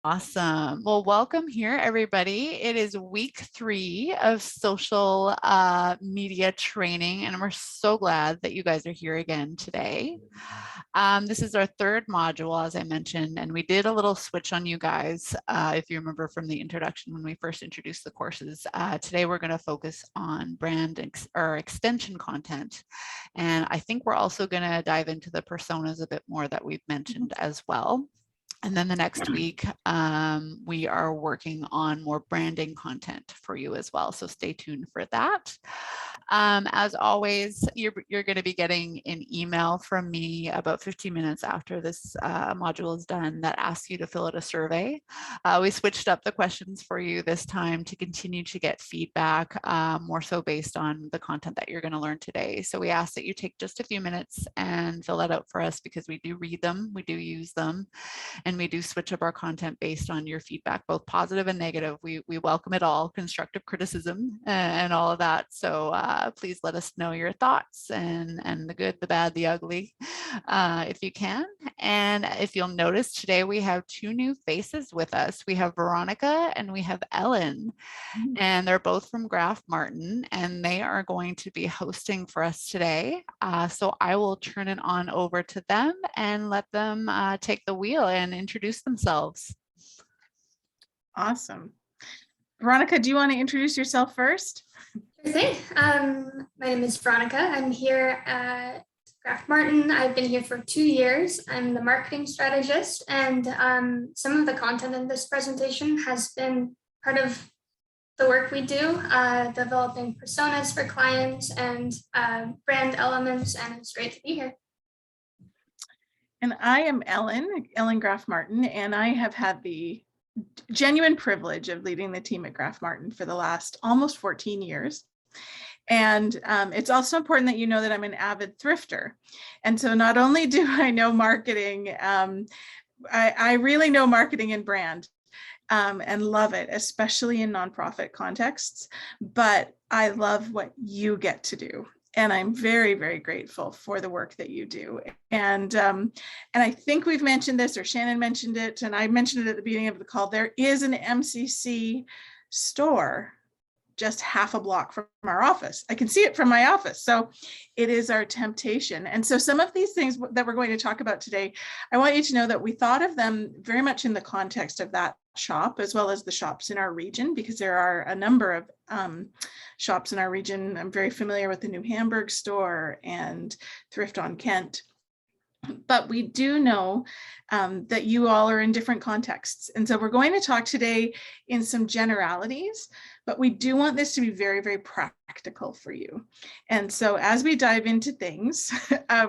Awesome. Well, welcome here, everybody. It is week 3 of social media training, and we're so glad that you guys are here again today. This is our third module, as I mentioned, and we did a little switch on you guys, if you remember from the introduction when we first introduced the courses. Today, we're going to focus on or extension content, and I think we're also going to dive into the personas a bit more that we've mentioned as well. And then the next week, we are working on more branding content for you as well. So stay tuned for that. As always, you're going to be getting an email from me about 15 minutes after this module is done that asks you to fill out a survey. We switched up the questions for you this time to continue to get feedback, more so based on the content that you're going to learn today. So we ask that you take just a few minutes and fill that out for us because we do read them, we do use them, and we do switch up our content based on your feedback, both positive and negative. We welcome it all, constructive criticism and all of that. So please let us know your thoughts and the good, the bad, the ugly, if you can. And if you'll notice, today we have 2 new faces with us. We have Veronica and we have Ellen, and they're both from Graf Martin, and they are going to be hosting for us today. So I will turn it on over to them and let them take the wheel and introduce themselves. Awesome. Veronica, do you want to introduce yourself first? Sure thing. My name is Veronica. I'm here at Graf Martin. I've been here for 2 years. I'm the marketing strategist, and some of the content in this presentation has been part of the work we do, developing personas for clients and brand elements, and it's great to be here. And I am Ellen Graf Martin, and I have had the genuine privilege of leading the team at Graf Martin for the last almost 14 years. And it's also important that you know that I'm an avid thrifter. And so not only do I know marketing, I really know marketing and brand and love it, especially in nonprofit contexts, but I love what you get to do. And I'm very, very grateful for the work that you do. And I think we've mentioned this, or Shannon mentioned it, and I mentioned it at the beginning of the call. There is an MCC store just half a block from our office. I can see it from my office. So it is our temptation. And so some of these things that we're going to talk about today, I want you to know that we thought of them very much in the context of that shop, as well as the shops in our region, because there are a number of shops in our region. I'm very familiar with the New Hamburg store and Thrift on Kent. But we do know that you all are in different contexts. And so we're going to talk today in some generalities, but we do want this to be very, very practical for you. And so as we dive into things,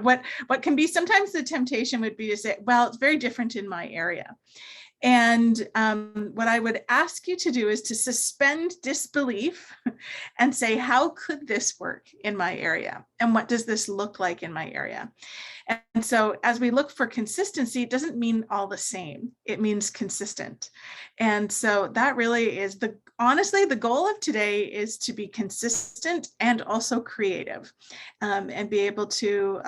what can be sometimes the temptation would be to say, well, it's very different in my area. And what I would ask you to do is to suspend disbelief and say, how could this work in my area? And what does this look like in my area? And so as we look for consistency, it doesn't mean all the same. It means consistent. And so that really is honestly, the goal of today is to be consistent and also creative, and be able to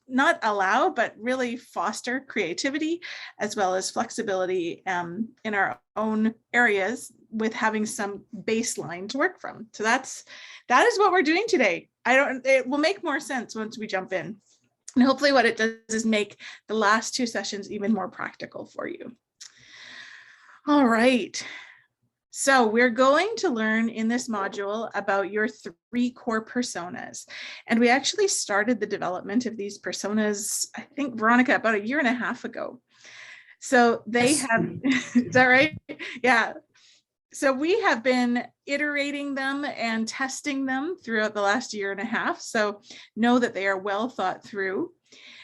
not allow, but really foster creativity as well as flexibility in our own areas with having some baseline to work from. So that is what we're doing today. It will make more sense once we jump in. And hopefully what it does is make the last 2 sessions even more practical for you. All right. So we're going to learn in this module about your 3 core personas. And we actually started the development of these personas, I think, Veronica, about 1.5 years ago. So they have, is that right? Yeah. So we have been iterating them and testing them throughout the last 1.5 years. So know that they are well thought through.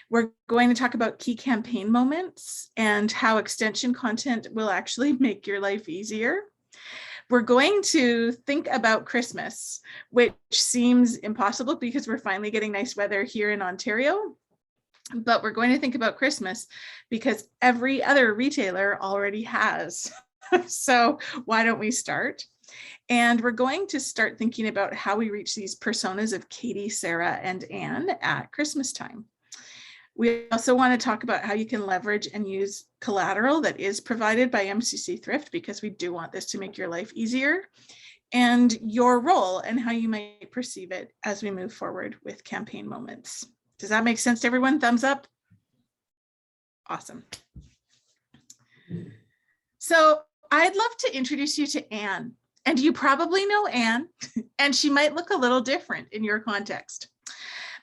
We're going to talk about key campaign moments and how extension content will actually make your life easier. We're going to think about Christmas, which seems impossible because we're finally getting nice weather here in Ontario. But we're going to think about Christmas because every other retailer already has. So why don't we start? And we're going to start thinking about how we reach these personas of Katie, Sarah, and Anne at Christmas time. We also want to talk about how you can leverage and use collateral that is provided by MCC Thrift, because we do want this to make your life easier, and your role and how you might perceive it as we move forward with campaign moments. Does that make sense to everyone? Thumbs up. Awesome. So I'd love to introduce you to Anne, and you probably know Anne, and she might look a little different in your context.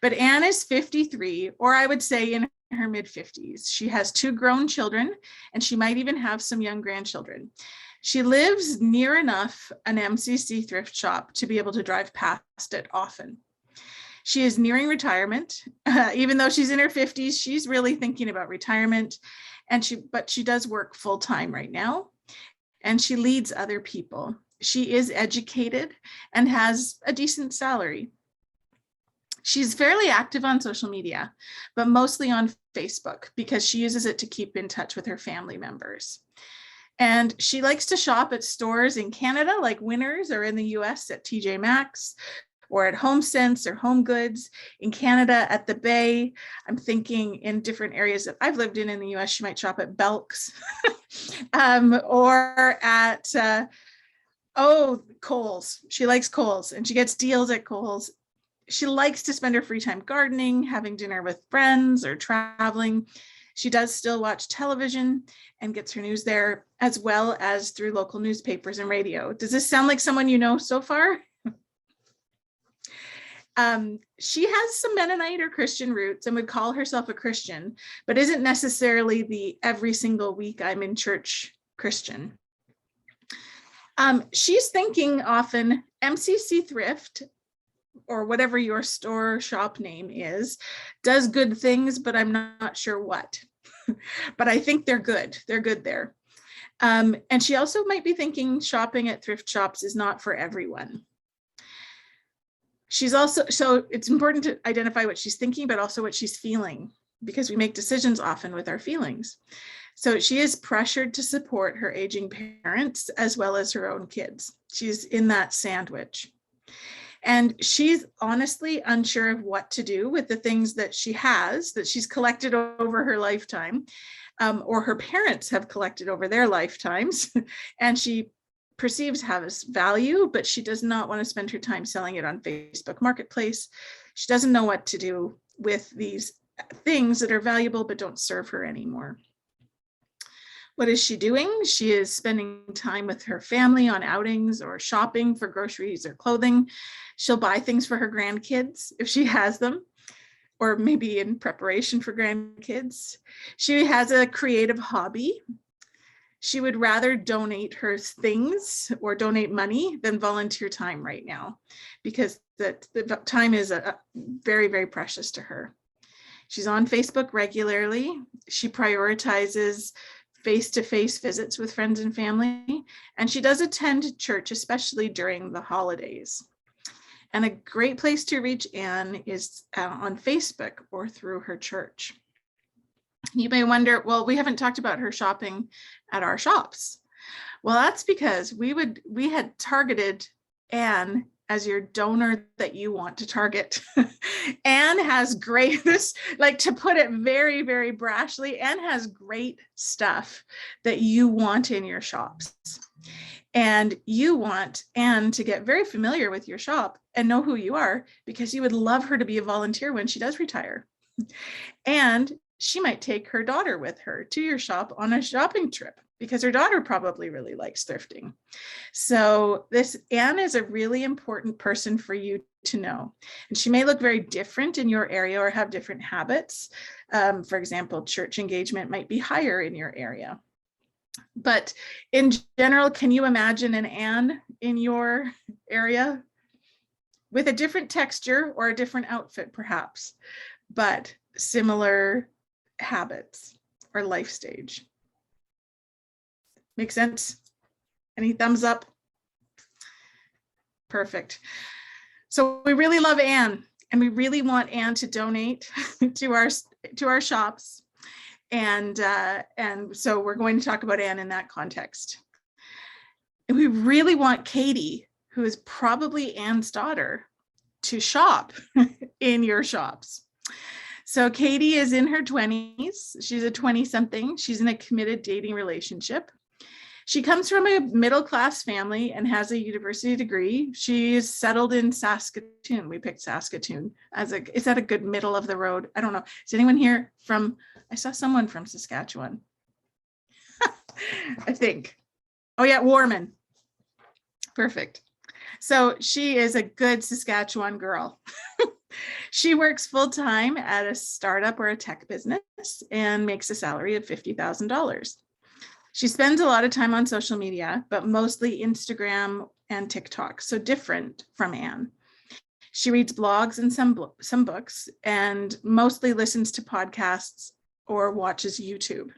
But Anne is 53, or I would say in her mid-50s. She has 2 grown children, and she might even have some young grandchildren. She lives near enough an MCC thrift shop to be able to drive past it often. She is nearing retirement. Even though she's in her 50s, she's really thinking about retirement, but she does work full-time right now, and she leads other people. She is educated and has a decent salary. She's fairly active on social media, but mostly on Facebook, because she uses it to keep in touch with her family members. And she likes to shop at stores in Canada like Winners, or in the US at TJ Maxx, or at HomeSense or Home Goods. In Canada at the Bay. I'm thinking in different areas that I've lived in the US, she might shop at Belk's or at, Kohl's. She likes Kohl's, and she gets deals at Kohl's. She likes to spend her free time gardening, having dinner with friends, or traveling. She does still watch television and gets her news there, as well as through local newspapers and radio. Does this sound like someone you know so far? She has some Mennonite or Christian roots and would call herself a Christian, but isn't necessarily the every single week I'm in church Christian. She's thinking often MCC Thrift, or whatever your store shop name is, does good things, but I'm not sure what. But I think they're good. They're good there. And she also might be thinking shopping at thrift shops is not for everyone. She's also, so it's important to identify what she's thinking, but also what she's feeling, because we make decisions often with our feelings. So she is pressured to support her aging parents as well as her own kids. She's in that sandwich. And she's honestly unsure of what to do with the things that she has, that she's collected over her lifetime, or her parents have collected over their lifetimes, and she perceives have value, but she does not want to spend her time selling it on Facebook Marketplace. She doesn't know what to do with these things that are valuable but don't serve her anymore. What is she doing? She is spending time with her family on outings or shopping for groceries or clothing. She'll buy things for her grandkids if she has them, or maybe in preparation for grandkids. She has a creative hobby. She would rather donate her things or donate money than volunteer time right now, because the time is very, very precious to her. She's on Facebook regularly. She prioritizes face-to-face visits with friends and family, and she does attend church, especially during the holidays. And a great place to reach Anne is on Facebook or through her church. You may wonder, well, we haven't talked about her shopping at our shops. Well, that's because we had targeted Anne as your donor that you want to target. Anne has great, like, to put it very, very brashly, Anne has great stuff that you want in your shops. And you want Anne to get very familiar with your shop and know who you are, because you would love her to be a volunteer when she does retire. And she might take her daughter with her to your shop on a shopping trip, because her daughter probably really likes thrifting. So this Anne is a really important person for you to know. And she may look very different in your area or have different habits. For example, church engagement might be higher in your area. But in general, can you imagine an Anne in your area with a different texture or a different outfit perhaps, but similar habits or life stage? Make sense? Any thumbs up? Perfect. So we really love Anne, and we really want Anne to donate to our shops. And so we're going to talk about Anne in that context. And we really want Katie, who is probably Anne's daughter, to shop in your shops. So Katie is in her 20s. She's a 20-something. She's in a committed dating relationship. She comes from a middle-class family and has a university degree. She's settled in Saskatoon. We picked Saskatoon is that a good middle of the road? I don't know. Is anyone here from, I saw someone from Saskatchewan. I think. Oh yeah, Warman. Perfect. So she is a good Saskatchewan girl. She works full-time at a startup or a tech business and makes a salary of $50,000. She spends a lot of time on social media, but mostly Instagram and TikTok, so different from Anne. She reads blogs and some books and mostly listens to podcasts or watches YouTube.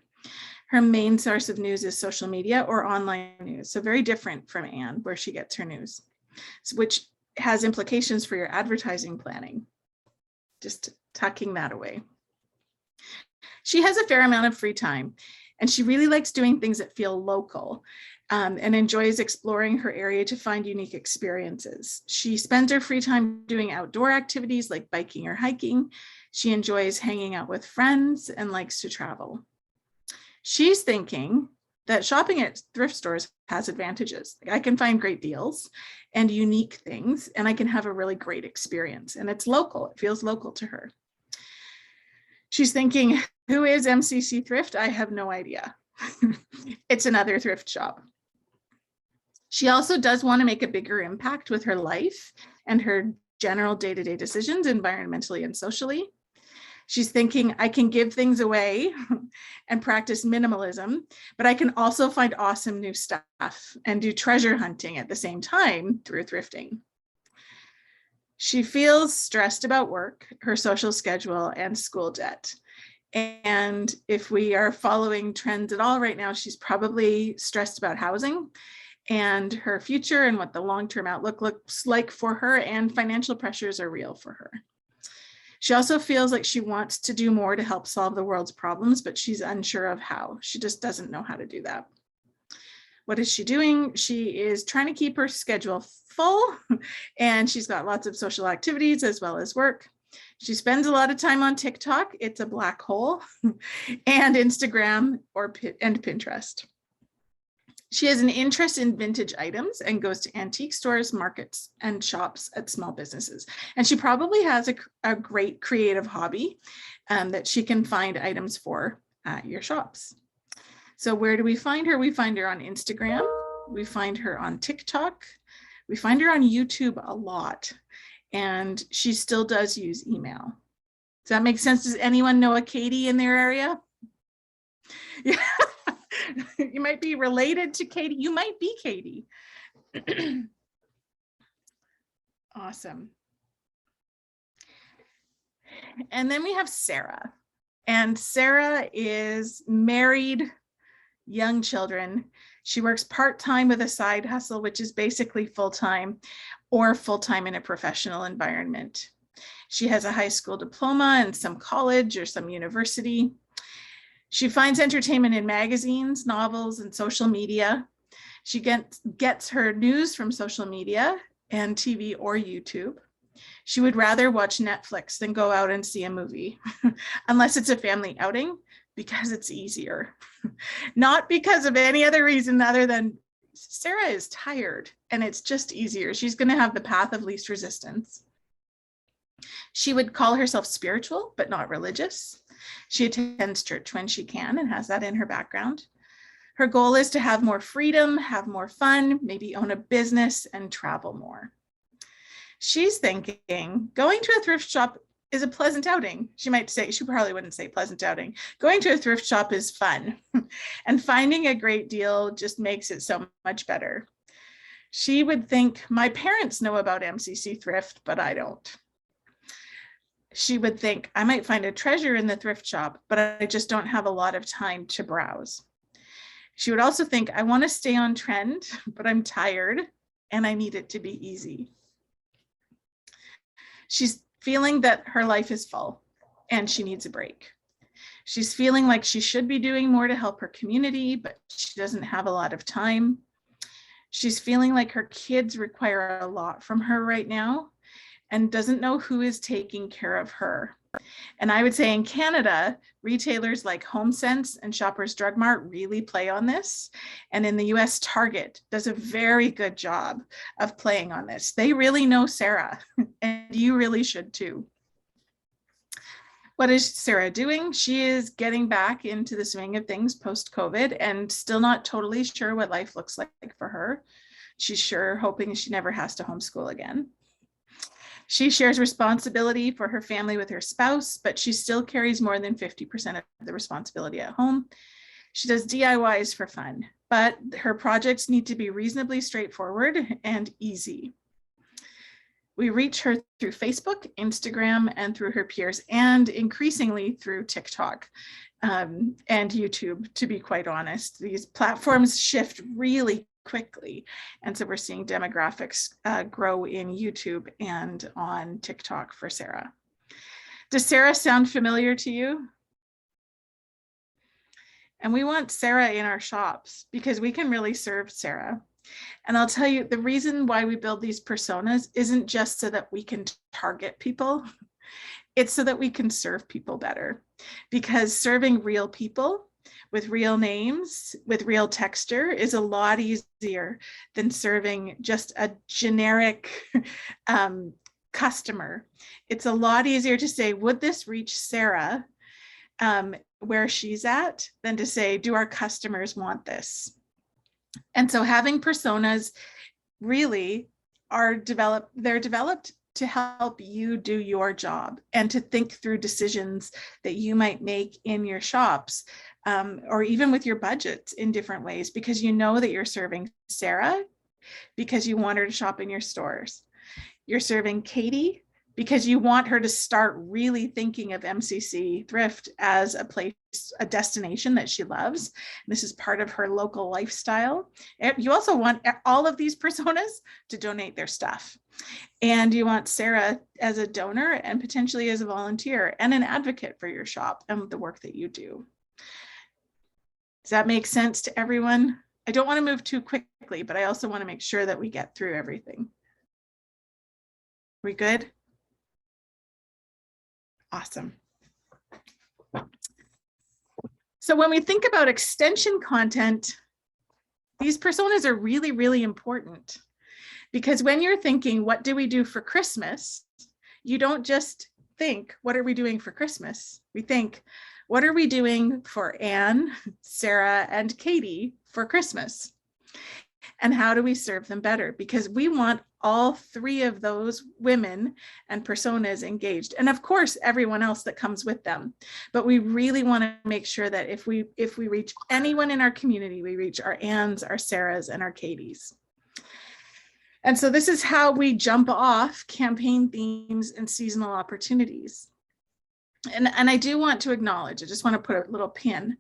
Her main source of news is social media or online news, so very different from Anne, where she gets her news, which has implications for your advertising planning. Just tucking that away. She has a fair amount of free time, and she really likes doing things that feel local and enjoys exploring her area to find unique experiences. She spends her free time doing outdoor activities like biking or hiking. She enjoys hanging out with friends and likes to travel. She's thinking that shopping at thrift stores has advantages. I can find great deals and unique things, and I can have a really great experience. And it's local. It feels local to her. She's thinking, who is MCC Thrift? I have no idea. It's another thrift shop. She also does want to make a bigger impact with her life and her general day-to-day decisions, environmentally and socially. She's thinking, I can give things away and practice minimalism, but I can also find awesome new stuff and do treasure hunting at the same time through thrifting. She feels stressed about work, her social schedule, and school debt. And if we are following trends at all right now, she's probably stressed about housing and her future and what the long-term outlook looks like for her, and financial pressures are real for her. She also feels like she wants to do more to help solve the world's problems, but she's unsure of how. She just doesn't know how to do that. What is she doing? She is trying to keep her schedule full, and she's got lots of social activities as well as work. She spends a lot of time on TikTok. It's a black hole, and Instagram and Pinterest. She has an interest in vintage items and goes to antique stores, markets, and shops at small businesses. And she probably has a great creative hobby that she can find items for at your shops. So where do we find her? We find her on Instagram. We find her on TikTok. We find her on YouTube a lot. And she still does use email. Does that make sense? Does anyone know a Katie in their area? Yeah. You might be related to Katie. You might be Katie. Awesome. And then we have Sarah. And Sarah is married, young children. She works part-time with a side hustle, which is basically full-time or full-time in a professional environment. She has a high school diploma and some college or some university. She finds entertainment in magazines, novels, and social media. She gets her news from social media and TV or YouTube. She would rather watch Netflix than go out and see a movie, unless it's a family outing, because it's easier. Not because of any other reason other than Sarah is tired and it's just easier. She's going to have the path of least resistance. She would call herself spiritual, but not religious. She attends church when she can and has that in her background. Her goal is to have more freedom, have more fun, maybe own a business and travel more. She's thinking going to a thrift shop is a pleasant outing. She might say, she probably wouldn't say pleasant outing. Going to a thrift shop is fun, and finding a great deal just makes it so much better. She would think, my parents know about MCC Thrift, but I don't. She would think, I might find a treasure in the thrift shop, but I just don't have a lot of time to browse. She would also think, I want to stay on trend, but I'm tired and I need it to be easy. She's feeling that her life is full and she needs a break. She's feeling like she should be doing more to help her community, but she doesn't have a lot of time. She's feeling like her kids require a lot from her right now and doesn't know who is taking care of her And I would say in Canada, retailers like HomeSense and Shoppers Drug Mart really play on this. And in the US, Target does a very good job of playing on this. They really know Sarah, and you really should too. What is Sarah doing? She is getting back into the swing of things post-COVID and still not totally sure what life looks like for her. She's sure hoping she never has to homeschool again. She shares responsibility for her family with her spouse, but she still carries more than 50% of the responsibility at home. She does DIYs for fun, but her projects need to be reasonably straightforward and easy. We reach her through Facebook, Instagram, and through her peers, and increasingly through TikTok and YouTube, to be quite honest. These platforms shift really quickly. And so we're seeing demographics grow in YouTube and on TikTok for Sarah. Does Sarah sound familiar to you? And we want Sarah in our shops because we can really serve Sarah. And I'll tell you, the reason why we build these personas isn't just so that we can target people. It's so that we can serve people better, because serving real people with real names, with real texture is a lot easier than serving just a generic customer. It's a lot easier to say, would this reach Sarah where she's at, than to say, do our customers want this? And so having personas really they're developed to help you do your job and to think through decisions that you might make in your shops or even with your budgets in different ways, because you know that you're serving Sarah because you want her to shop in your stores. You're serving Katie because you want her to start really thinking of MCC Thrift as a place, a destination that she loves. This is part of her local lifestyle. You also want all of these personas to donate their stuff. And you want Sarah as a donor and potentially as a volunteer and an advocate for your shop and the work that you do. Does that make sense to everyone? I don't want to move too quickly, but I also want to make sure that we get through everything. We good? Awesome. So when we think about extension content, these personas are really, really important, because when you're thinking, what do we do for Christmas? You don't just think, what are we doing for Christmas? We think, what are we doing for Anne, Sarah, and Katie for Christmas? And how do we serve them better? Because we want all three of those women and personas engaged, and of course everyone else that comes with them. But we really want to make sure that if we reach anyone in our community, we reach our Annes, our Sarahs, and our Katies. And so this is how we jump off campaign themes and seasonal opportunities. And I do want to acknowledge, I just want to put a little pin,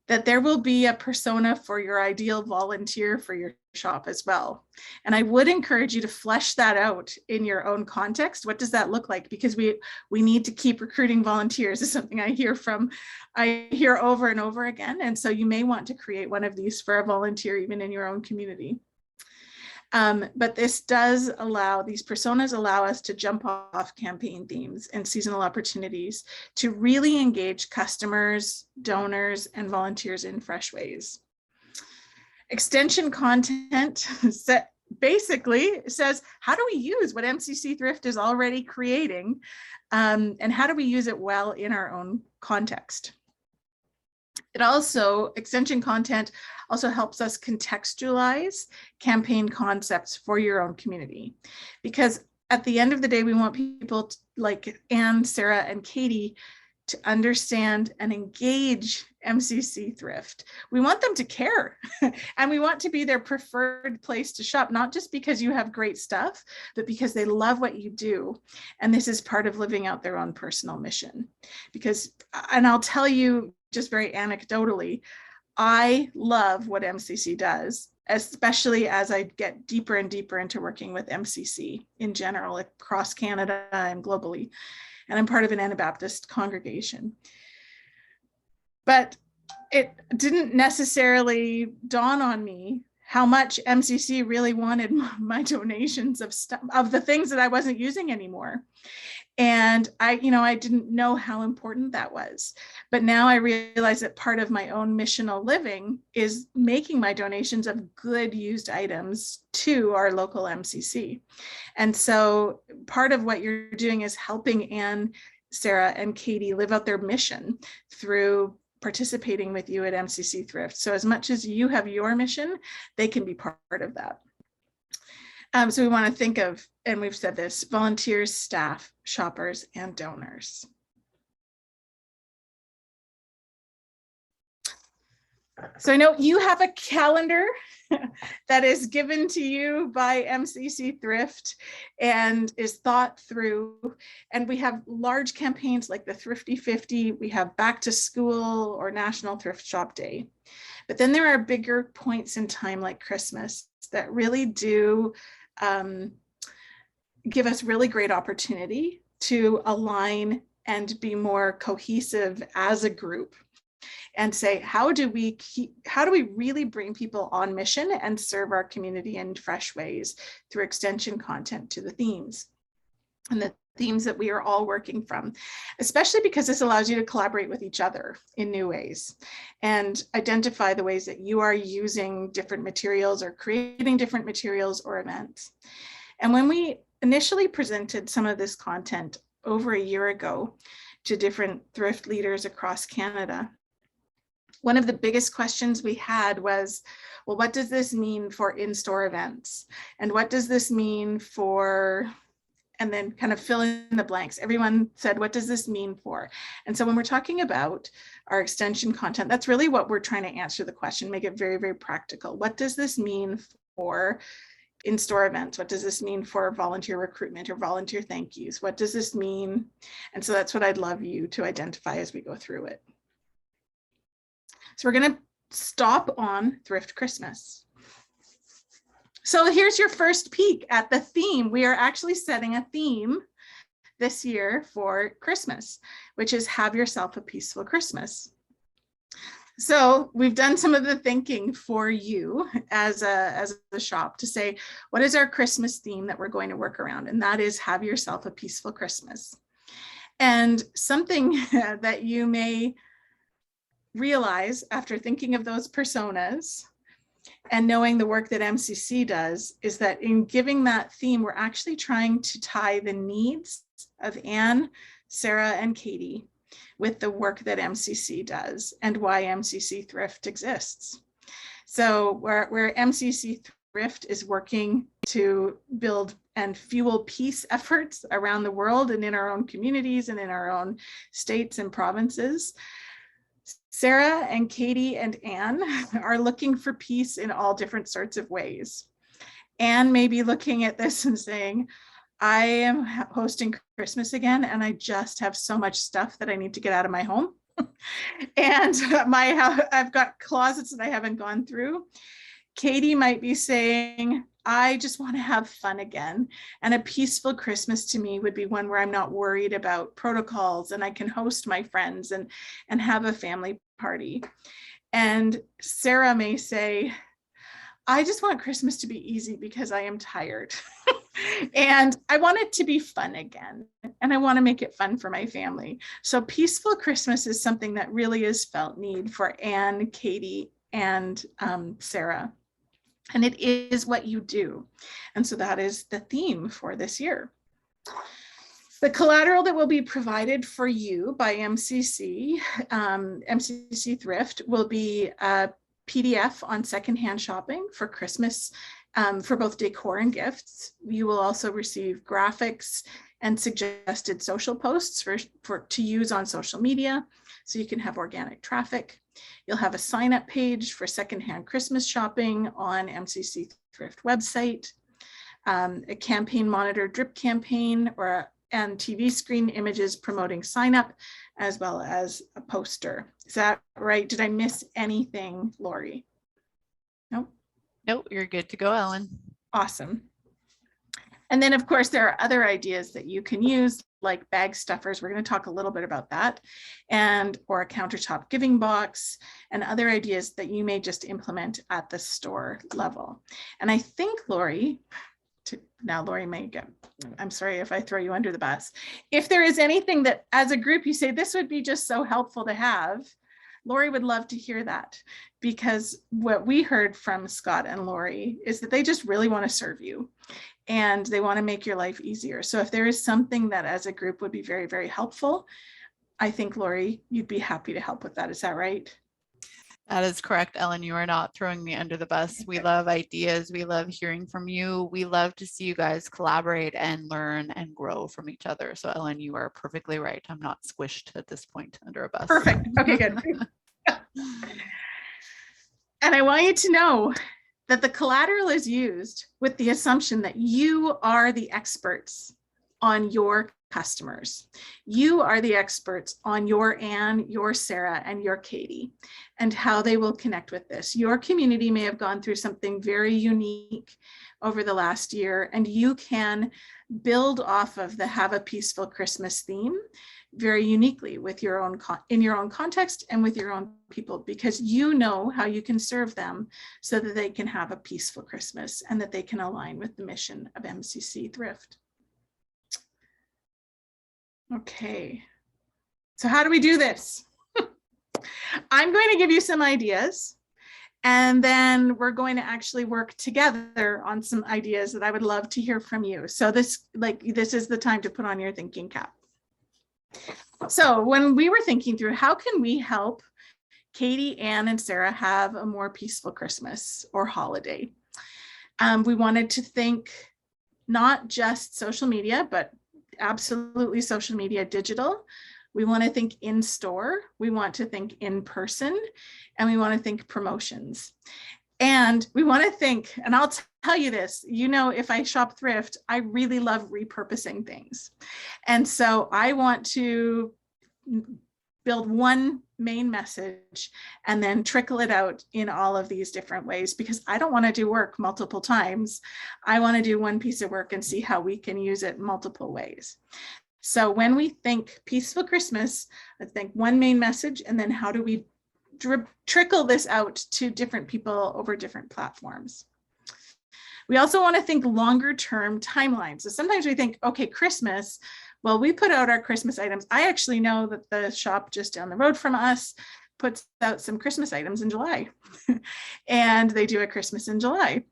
that there will be a persona for your ideal volunteer for your shop as well. And I would encourage you to flesh that out in your own context. What does that look like? Because we need to keep recruiting volunteers is something I hear over and over again. And so you may want to create one of these for a volunteer even in your own community. But this does allow, these personas allow us to jump off campaign themes and seasonal opportunities to really engage customers, donors, and volunteers in fresh ways. Extension content basically says, how do we use what MCC Thrift is already creating? And how do we use it well in our own context? Extension content also helps us contextualize campaign concepts for your own community. Because at the end of the day, we want people like Anne, Sarah, and Katie to understand and engage MCC Thrift. We want them to care and we want to be their preferred place to shop, not just because you have great stuff, but because they love what you do. And this is part of living out their own personal mission. And I'll tell you just very anecdotally, I love what MCC does, especially as I get deeper and deeper into working with MCC in general across Canada and globally. And I'm part of an Anabaptist congregation. But it didn't necessarily dawn on me how much MCC really wanted my donations of stuff, of the things that I wasn't using anymore. And I didn't know how important that was. But now I realize that part of my own missional living is making my donations of good used items to our local MCC. And so part of what you're doing is helping Anne, Sarah, and Katie live out their mission through participating with you at MCC Thrift. So as much as you have your mission, they can be part of that. So we want to think of, and we've said this, volunteers, staff, shoppers, and donors. So I know you have a calendar that is given to you by MCC Thrift and is thought through. And we have large campaigns like the Thrifty 50, we have Back to School or National Thrift Shop Day. But then there are bigger points in time like Christmas that really do give us really great opportunity to align and be more cohesive as a group and say, how do we really bring people on mission and serve our community in fresh ways through extension content to the themes and the themes that we are all working from, especially because this allows you to collaborate with each other in new ways and identify the ways that you are using different materials or creating different materials or events. And when we initially presented some of this content over a year ago to different thrift leaders across Canada, one of the biggest questions we had was, well, what does this mean for in-store events? And what does this mean for, and then kind of fill in the blanks. Everyone said, what does this mean for? And so when we're talking about our extension content, that's really what we're trying to answer the question, make it very, very practical. What does this mean for in-store events? What does this mean for volunteer recruitment or volunteer thank yous? What does this mean? And so that's what I'd love you to identify as we go through it. So we're going to stop on Thrift Christmas. So here's your first peek at the theme. We are actually setting a theme this year for Christmas, which is Have Yourself a Peaceful Christmas. So we've done some of the thinking for you as a shop to say, what is our Christmas theme that we're going to work around? And that is Have Yourself a Peaceful Christmas. And something that you may realize after thinking of those personas and knowing the work that MCC does is that in giving that theme, we're actually trying to tie the needs of Anne, Sarah, and Katie with the work that MCC does and why MCC Thrift exists. So where MCC Thrift is working to build and fuel peace efforts around the world and in our own communities and in our own states and provinces, Sarah and Katie and Anne are looking for peace in all different sorts of ways. Anne may be looking at this and saying, I am hosting Christmas again, and I just have so much stuff that I need to get out of my home. And I've got closets that I haven't gone through. Katie might be saying, I just want to have fun again. And a peaceful Christmas to me would be one where I'm not worried about protocols and I can host my friends and have a family party. And Sarah may say, I just want Christmas to be easy because I am tired. And I want it to be fun again. And I want to make it fun for my family. So peaceful Christmas is something that really is felt need for Anne, Katie, and Sarah. And it is what you do. And so that is the theme for this year. The collateral that will be provided for you by MCC, MCC Thrift, will be a PDF on secondhand shopping for Christmas for both decor and gifts. You will also receive graphics and suggested social posts to use on social media so you can have organic traffic. You'll have a sign-up page for secondhand Christmas shopping on MCC Thrift website, a campaign monitor drip campaign and TV screen images promoting sign-up, as well as a poster. Is that right? Did I miss anything, Lori? Nope. Nope, you're good to go, Ellen. Awesome. And then, of course, there are other ideas that you can use, like bag stuffers. We're going to talk a little bit about that, and or a countertop giving box and other ideas that you may just implement at the store level. And I think Lori, now Lori may get, I'm sorry if I throw you under the bus. If there is anything that as a group you say, this would be just so helpful to have, Lori would love to hear that, because what we heard from Scott and Lori is that they just really want to serve you and they want to make your life easier. So if there is something that as a group would be very, very helpful, I think Lori, you'd be happy to help with that. Is that right? That is correct, Ellen. You are not throwing me under the bus. We love ideas. We love hearing from you. We love to see you guys collaborate and learn and grow from each other. So Ellen, you are perfectly right. I'm not squished at this point under a bus. Perfect. Okay, good. And I want you to know that the collateral is used with the assumption that you are the experts on your customers. You are the experts on your Anne, your Sarah, and your Katie, and how they will connect with this. Your community may have gone through something very unique over the last year, and you can build off of the Have a Peaceful Christmas theme very uniquely with your own in your own context and with your own people, because you know how you can serve them so that they can have a peaceful Christmas and that they can align with the mission of MCC Thrift. Okay, so how do we do this? I'm going to give you some ideas, and then we're going to actually work together on some ideas that I would love to hear from you. So this is the time to put on your thinking cap. So when we were thinking through how can we help Katie, Anne, and Sarah have a more peaceful Christmas or holiday, we wanted to think not just social media, but absolutely social media digital. We want to think in store, we want to think in person, and we want to think promotions. And we want to think, and I'll tell you this, you know, if I shop thrift, I really love repurposing things. And so I want to build one main message and then trickle it out in all of these different ways, because I don't want to do work multiple times. I want to do one piece of work and see how we can use it multiple ways. So when we think Peaceful Christmas, I think one main message, and then how do we trickle this out to different people over different platforms. We also want to think longer term timelines. So sometimes we think, okay, Christmas, well, we put out our Christmas items. I actually know that the shop just down the road from us puts out some Christmas items in July and they do a Christmas in July.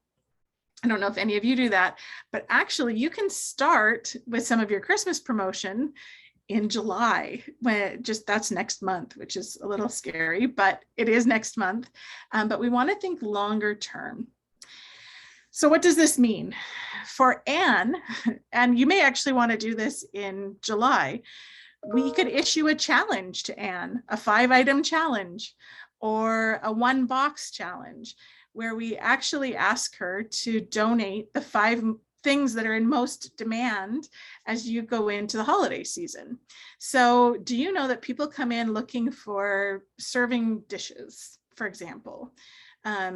I don't know if any of you do that, but actually you can start with some of your Christmas promotion in July, when that's next month, which is a little scary, but it is next month. But we want to think longer term. So what does this mean? For Anne, and you may actually want to do this in July, we could issue a challenge to Anne, a 5-item challenge or a 1-box challenge, where we actually ask her to donate the 5 things that are in most demand as you go into the holiday season. So do you know that people come in looking for serving dishes, for example,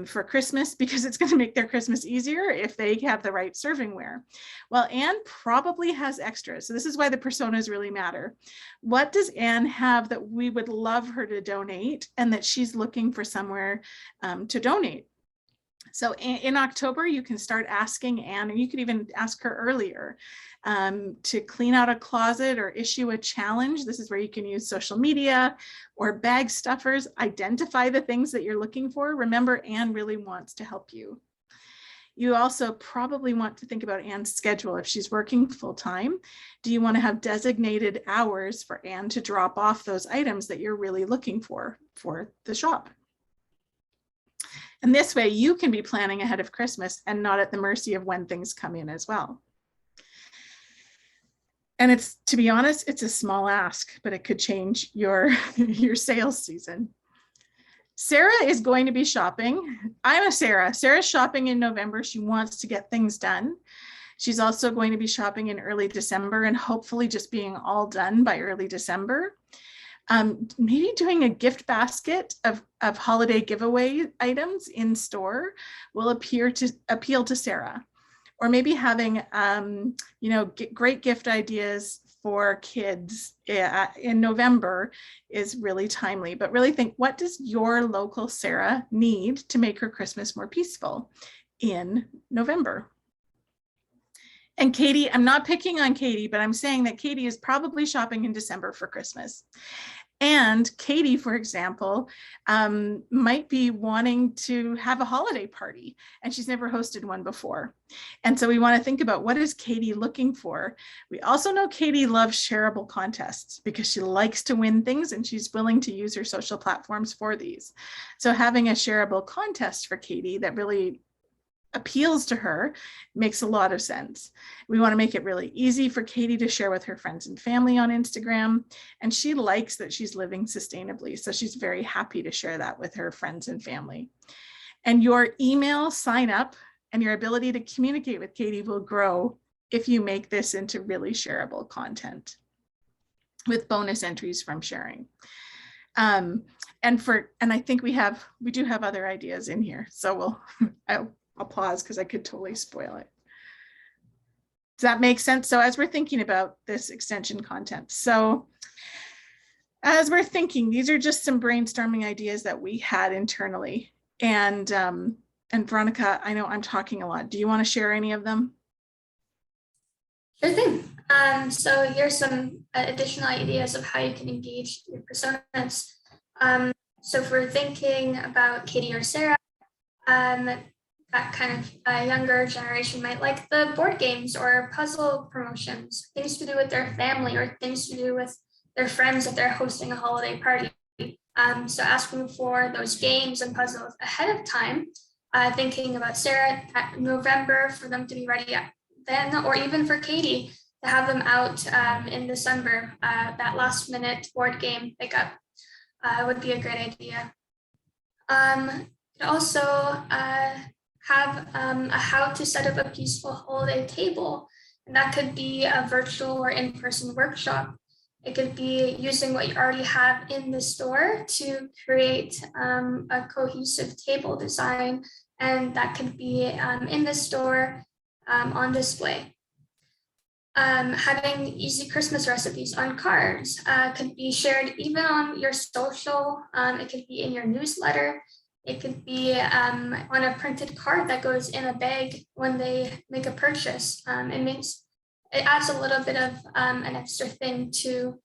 for Christmas, because it's going to make their Christmas easier if they have the right servingware? Well, Anne probably has extras. So this is why the personas really matter. What does Anne have that we would love her to donate and that she's looking for somewhere to donate? So in October, you can start asking Anne, and you could even ask her earlier to clean out a closet or issue a challenge. This is where you can use social media or bag stuffers, identify the things that you're looking for. Remember, Anne really wants to help you. You also probably want to think about Anne's schedule. If she's working full time, do you want to have designated hours for Anne to drop off those items that you're really looking for the shop? And this way you can be planning ahead of Christmas and not at the mercy of when things come in as well. And it's, to be honest, it's a small ask, but it could change your sales season. Sarah is going to be shopping. I'm a Sarah. Sarah's shopping in November. She wants to get things done. She's also going to be shopping in early December and hopefully just being all done by early December. Maybe doing a gift basket of holiday giveaway items in store will appeal to Sarah, or maybe having great gift ideas for kids in November is really timely, but really think, what does your local Sarah need to make her Christmas more peaceful in November? And Katie, I'm not picking on Katie, but I'm saying that Katie is probably shopping in December for Christmas. And Katie, for example, might be wanting to have a holiday party, and she's never hosted one before. And so we want to think about, what is Katie looking for? We also know Katie loves shareable contests because she likes to win things and she's willing to use her social platforms for these. So having a shareable contest for Katie that really appeals to her makes a lot of sense. We want to make it really easy for Katie to share with her friends and family on Instagram. And she likes that she's living sustainably. So she's very happy to share that with her friends and family. And your email sign up and your ability to communicate with Katie will grow if you make this into really shareable content with bonus entries from sharing. And I think we do have other ideas in here. So I'll pause because I could totally spoil it. Does that make sense? So as we're thinking about this extension content, so as we're thinking, these are just some brainstorming ideas that we had internally. And Veronica, I know I'm talking a lot. Do you want to share any of them? Sure thing. So here's some additional ideas of how you can engage your personas. So if we're thinking about Katie or Sarah, that kind of younger generation might like the board games or puzzle promotions, things to do with their family or things to do with their friends if they're hosting a holiday party. So asking for those games and puzzles ahead of time, thinking about Sarah at November for them to be ready then, or even for Katie to have them out in December, that last minute board game pickup would be a great idea. Also, have a how to set up a peaceful holiday table. And that could be a virtual or in-person workshop. It could be using what you already have in the store to create a cohesive table design. And that could be in the store on display. Having easy Christmas recipes on cards could be shared even on your social. It could be in your newsletter. It could be on a printed card that goes in a bag when they make a purchase. It adds a little bit of an extra thing to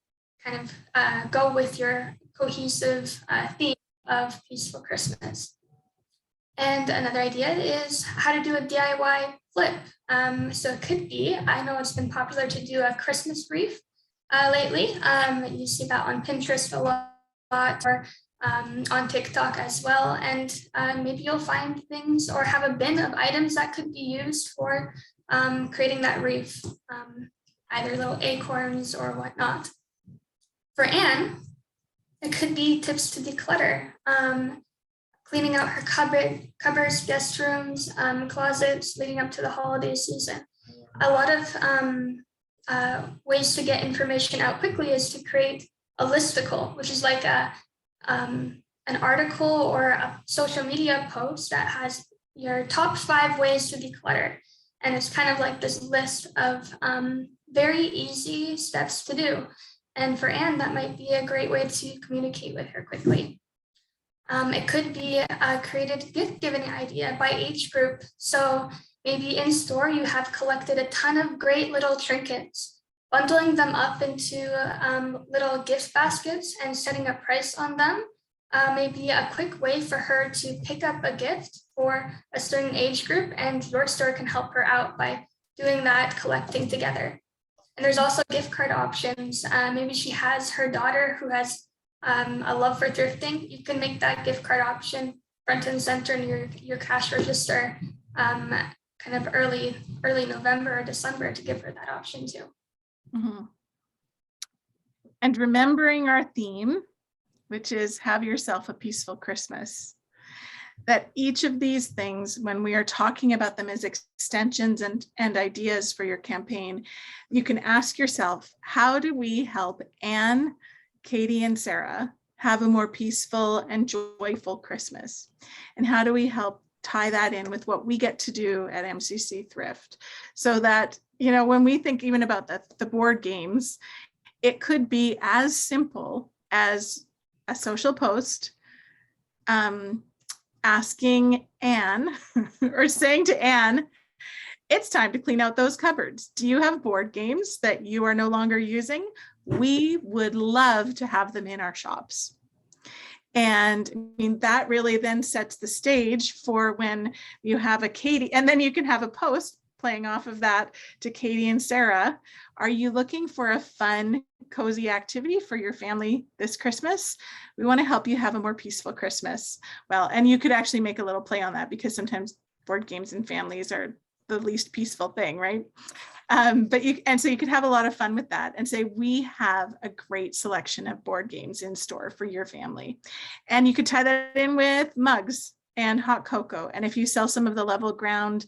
kind of go with your cohesive theme of Peaceful Christmas. And another idea is how to do a DIY flip. So it could be, I know it's been popular to do a Christmas wreath lately. You see that on Pinterest a lot, or on TikTok as well. And maybe you'll find things or have a bin of items that could be used for creating that wreath, either little acorns or whatnot. For Anne, it could be tips to declutter, cleaning out her cupboards, guest rooms, closets leading up to the holiday season. A lot of ways to get information out quickly is to create a listicle, which is like an article or a social media post that has your top 5 ways to declutter. And it's kind of like this list of very easy steps to do. And for Anne, that might be a great way to communicate with her quickly. It could be a created gift giving idea by age group. So maybe in store, you have collected a ton of great little trinkets, bundling them up into little gift baskets and setting a price on them may be a quick way for her to pick up a gift for a certain age group, and your store can help her out by doing that, collecting together. And there's also gift card options. Maybe she has her daughter who has a love for thrifting. You can make that gift card option front and center in your cash register kind of early November or December to give her that option too. Mm-hmm. And remembering our theme, which is have yourself a peaceful Christmas, that each of these things, when we are talking about them as extensions and ideas for your campaign, you can ask yourself, how do we help Anne, Katie, and Sarah have a more peaceful and joyful Christmas? And how do we help tie that in with what we get to do at MCC Thrift, so that you know, when we think even about the board games, it could be as simple as a social post, asking Anne or saying to Anne, it's time to clean out those cupboards. Do you have board games that you are no longer using? We would love to have them in our shops. And I mean, that really then sets the stage for when you have a Katie, and then you can have a post playing off of that to Katie and Sarah. Are you looking for a fun, cozy activity for your family this Christmas? We want to help you have a more peaceful Christmas. Well, and you could actually make a little play on that, because sometimes board games and families are the least peaceful thing, right? So you could have a lot of fun with that and say, we have a great selection of board games in store for your family. And you could tie that in with mugs and hot cocoa. And if you sell some of the Level Ground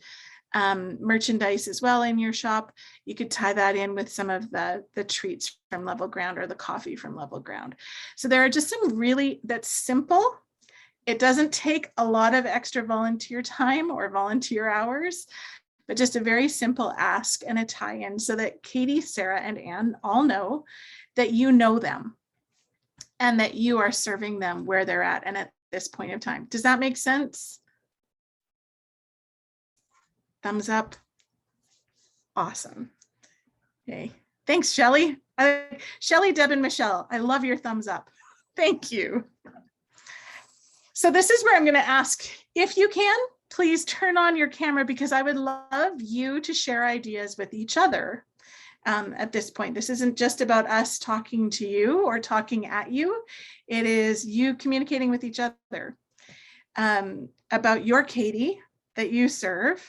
merchandise as well in your shop, you could tie that in with some of the treats from Level Ground or the coffee from Level Ground. So there are just some that's simple. It doesn't take a lot of extra volunteer time or volunteer hours, but just a very simple ask and a tie-in so that Katie, Sarah, and Anne all know that you know them and that you are serving them where they're at and at this point of time. Does that make sense? Thumbs up. Awesome. Okay. Thanks, Shelley. Shelley, Deb, and Michelle, I love your thumbs up. Thank you. So this is where I'm going to ask, if you can, please turn on your camera, because I would love you to share ideas with each other at this point. This isn't just about us talking to you or talking at you. It is you communicating with each other about your Katie that you serve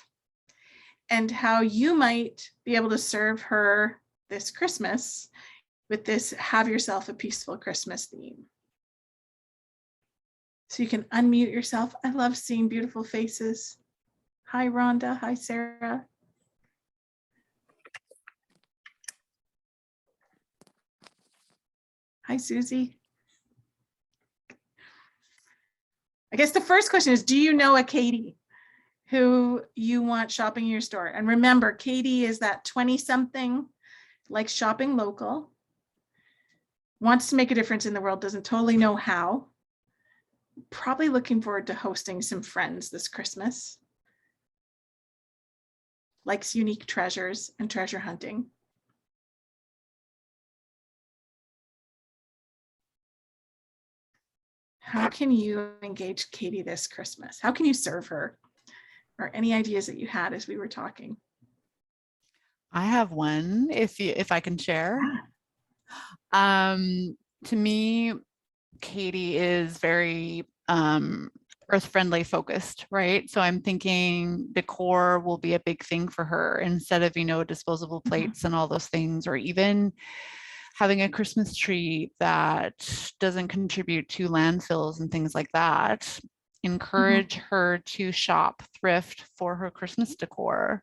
and how you might be able to serve her this Christmas with this Have Yourself a Peaceful Christmas theme. So you can unmute yourself. I love seeing beautiful faces. Hi, Rhonda. Hi, Sarah. Hi, Susie. I guess the first question is, do you know a Katie who you want shopping in your store? And remember, Katie is that 20-something, likes shopping local, wants to make a difference in the world, doesn't totally know how. Probably looking forward to hosting some friends this Christmas. Likes unique treasures and treasure hunting. How can you engage Katie this Christmas? How can you serve her? Or any ideas that you had as we were talking? I have one, if I can share. To me, Katie is very earth friendly focused, right? So I'm thinking decor will be a big thing for her, instead of, disposable plates and all those things, or even having a Christmas tree that doesn't contribute to landfills and things like that. Encourage her to shop thrift for her Christmas decor.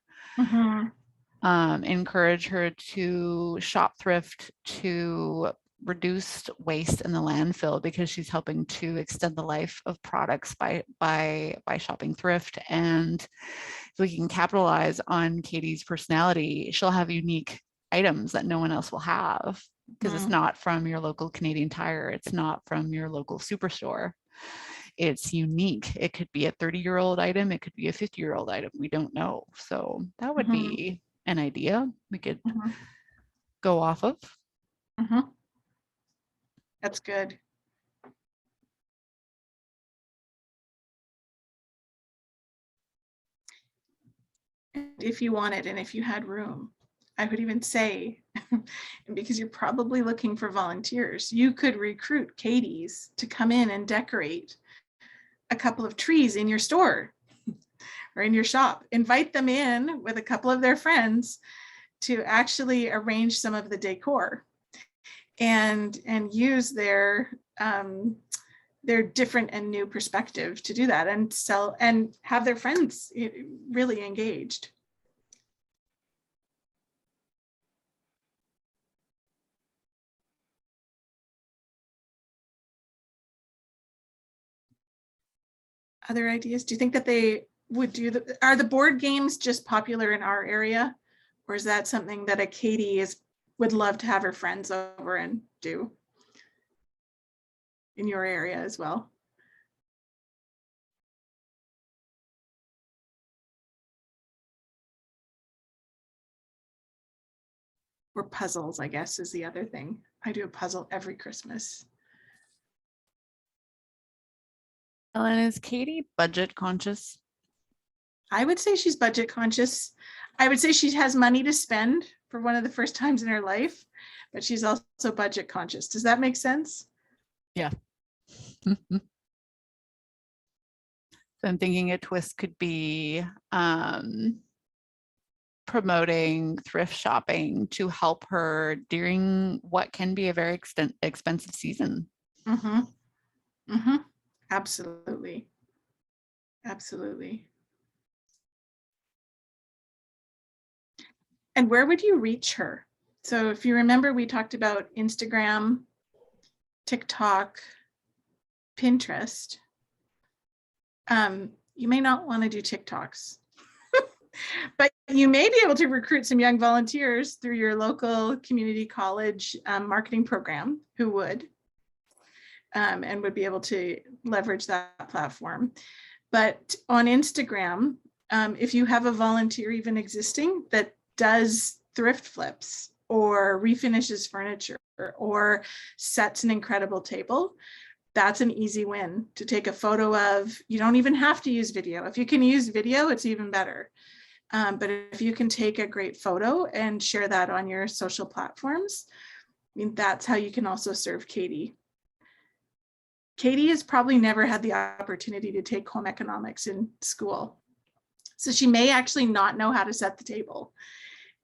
Encourage her to shop thrift to reduce waste in the landfill, because she's helping to extend the life of products by shopping thrift. And if we can capitalize on Katie's personality, she'll have unique items that no one else will have, because it's not from your local Canadian Tire. It's not from your local superstore. It's unique. It could be a 30-year-old item. It could be a 50-year-old item. We don't know. So that would be an idea we could go off of. That's good. And if you wanted, and if you had room, I would even say, because you're probably looking for volunteers, you could recruit Katie's to come in and decorate a couple of trees in your store or in your shop. Invite them in with a couple of their friends to actually arrange some of the decor and use their different and new perspective to do that, and sell and have their friends really engaged. Other ideas? Do you think that they would do are the board games just popular in our area, Or is that something that a Katie would love to have her friends over and do in your area as well? Or puzzles, I guess, is the other thing. I do a puzzle every Christmas. Ellen, is Katie budget conscious? I would say she's budget conscious. I would say she has money to spend for one of the first times in her life, but she's also budget conscious. Does that make sense? Yeah. So I'm thinking a twist could be promoting thrift shopping to help her during what can be a very expensive season. Mm-hmm. Mm-hmm. Absolutely. Absolutely. And where would you reach her? So if you remember, we talked about Instagram, TikTok, Pinterest. You may not want to do TikToks, but you may be able to recruit some young volunteers through your local community college marketing program who would and would be able to leverage that platform. But on Instagram, if you have a volunteer even existing that does thrift flips or refinishes furniture or sets an incredible table, that's an easy win to take a photo of. You don't even have to use video. If you can use video, it's even better. But if you can take a great photo and share that on your social platforms, I mean, that's how you can also serve Katie. Katie has probably never had the opportunity to take home economics in school. So she may actually not know how to set the table.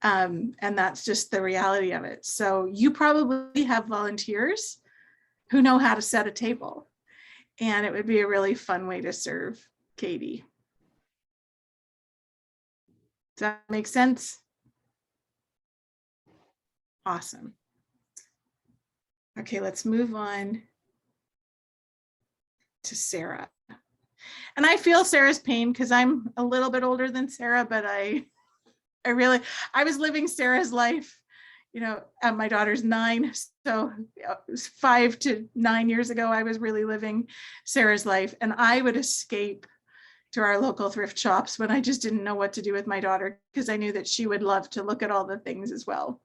And that's just the reality of it. So you probably have volunteers who know how to set a table. And it would be a really fun way to serve Katie. Does that make sense? Awesome. Okay, let's move on to Sarah. And I feel Sarah's pain because I'm a little bit older than Sarah, but I was living Sarah's life, you know, my daughter's 9. So 5 to 9 years ago, I was really living Sarah's life, and I would escape to our local thrift shops when I just didn't know what to do with my daughter, because I knew that she would love to look at all the things as well.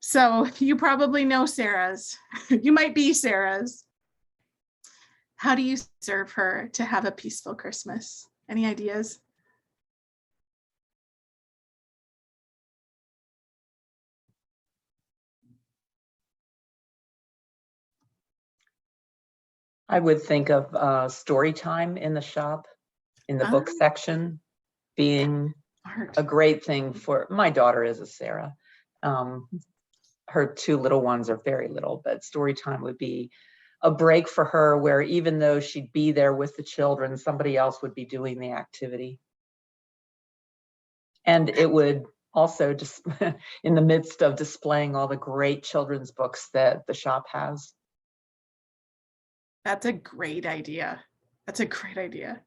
So you probably know Sarah's, you might be Sarah's. How do you serve her to have a peaceful Christmas? Any ideas? I would think of story time in the shop, in the book section, being a great thing for my daughter is a Sarah. Her 2 little ones are very little, but story time would be a break for her where even though she'd be there with the children, somebody else would be doing the activity. And it would also just in the midst of displaying all the great children's books that the shop has. That's a great idea. That's a great idea.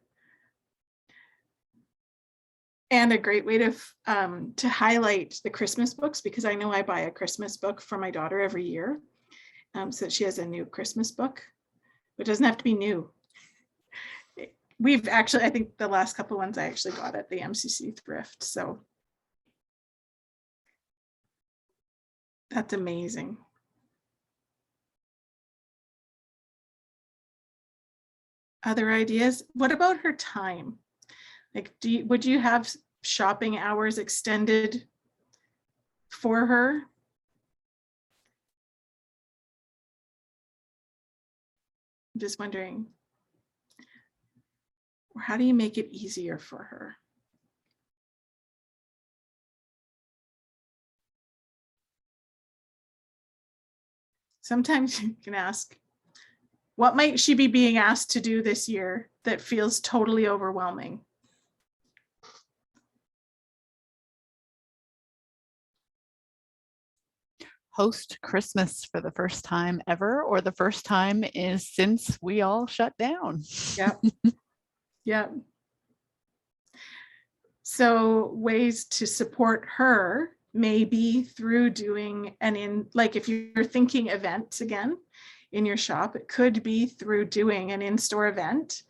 And a great way to highlight the Christmas books, because I know I buy a Christmas book for my daughter every year. So she has a new Christmas book. It doesn't have to be new. We've actually, I think the last couple ones I actually got at the MCC thrift. So that's amazing. Other ideas? What about her time? Like, would you have shopping hours extended for her? I'm just wondering, or how do you make it easier for her? Sometimes you can ask, what might she be being asked to do this year that feels totally overwhelming? Host Christmas for the first time ever, or the first time is since we all shut down. Yep. Yep. So ways to support her may be through doing like if you're thinking events again in your shop, it could be through doing an in-store event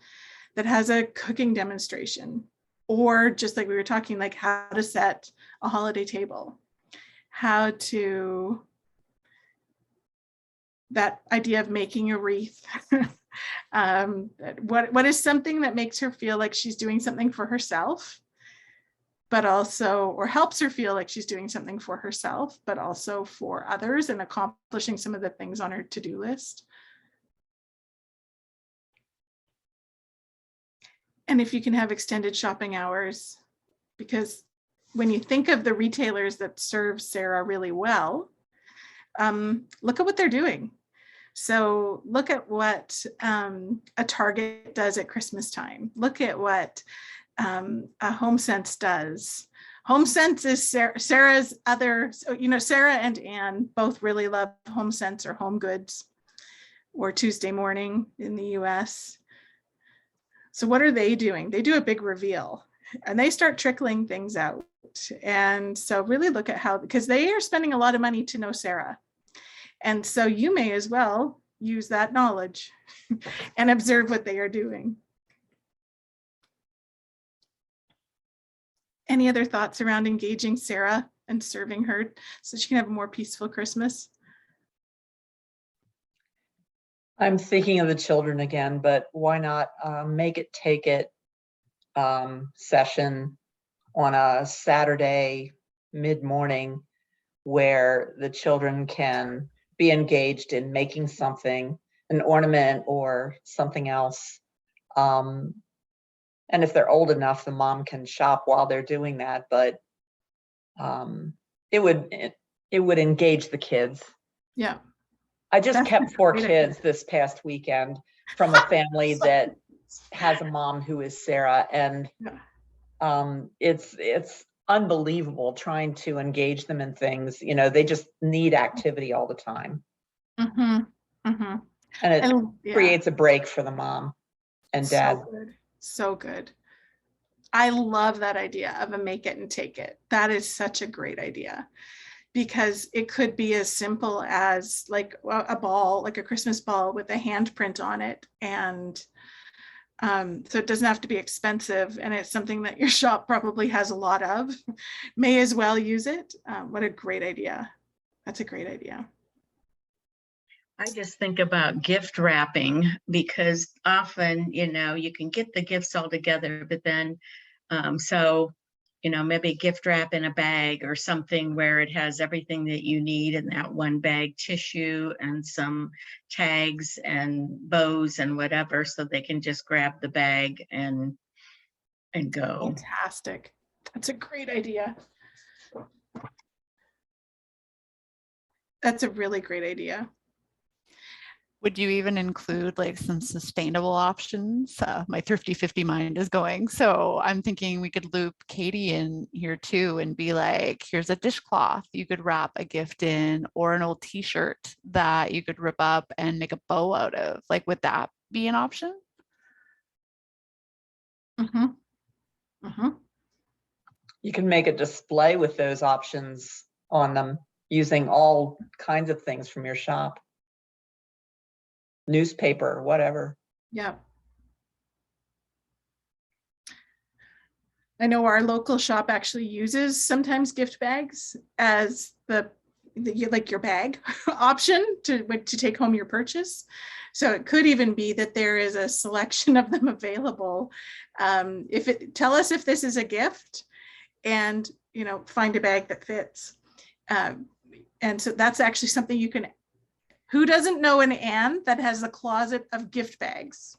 that has a cooking demonstration, or just like we were talking, like how to set a holiday table, how to, that idea of making a wreath. What is something that makes her feel like she's doing something for herself, but also, or helps her feel like she's doing something for herself, but also for others, and accomplishing some of the things on her to-do list. And if you can have extended shopping hours, because when you think of the retailers that serve Sarah really well, look at what they're doing. So look at what a Target does at Christmas time. Look at what a HomeSense does. HomeSense is Sarah's other, you know, Sarah and Anne both really love HomeSense or Home Goods or Tuesday Morning in the US. So what are they doing? They do a big reveal and they start trickling things out. And so really look at how, because they are spending a lot of money to know Sarah. And so you may as well use that knowledge and observe what they are doing. Any other thoughts around engaging Sarah and serving her so she can have a more peaceful Christmas? I'm thinking of the children again, but why not make it, take it session on a Saturday mid-morning where the children can be engaged in making something, an ornament or something else. And if they're old enough, the mom can shop while they're doing that, but it would engage the kids. Yeah. I just That's kept 4 great kids this past weekend from a family that has a mom who is Sarah, and it's unbelievable trying to engage them in things. You know, they just need activity all the time. Mm-hmm. Mm-hmm. And it creates a break for the mom and dad. So good. So good. I love that idea of a make it and take it. That is such a great idea, because it could be as simple as like a ball, like a Christmas ball with a handprint on it. And so it doesn't have to be expensive, and it's something that your shop probably has a lot of. May as well use it. What a great idea. That's a great idea. I just think about gift wrapping, because often, you know, you can get the gifts all together, but then so, you know, maybe gift wrap in a bag or something where it has everything that you need in that one bag, tissue and some tags and bows and whatever, so they can just grab the bag and go. Fantastic. That's a great idea. That's a really great idea. Would you even include like some sustainable options? My Thrifty 50 mind is going. So I'm thinking we could loop Katie in here too and be like, here's a dishcloth you could wrap a gift in, or an old t-shirt that you could rip up and make a bow out of. Like, would that be an option? Mm-hmm. Mm-hmm. You can make a display with those options on them using all kinds of things from your shop. Newspaper, whatever. Yeah. I know our local shop actually uses sometimes gift bags as the like your bag option to take home your purchase. So it could even be that there is a selection of them available. Tell us if this is a gift, and you know, find a bag that fits. And so that's actually something you can. Who doesn't know an Anne that has a closet of gift bags?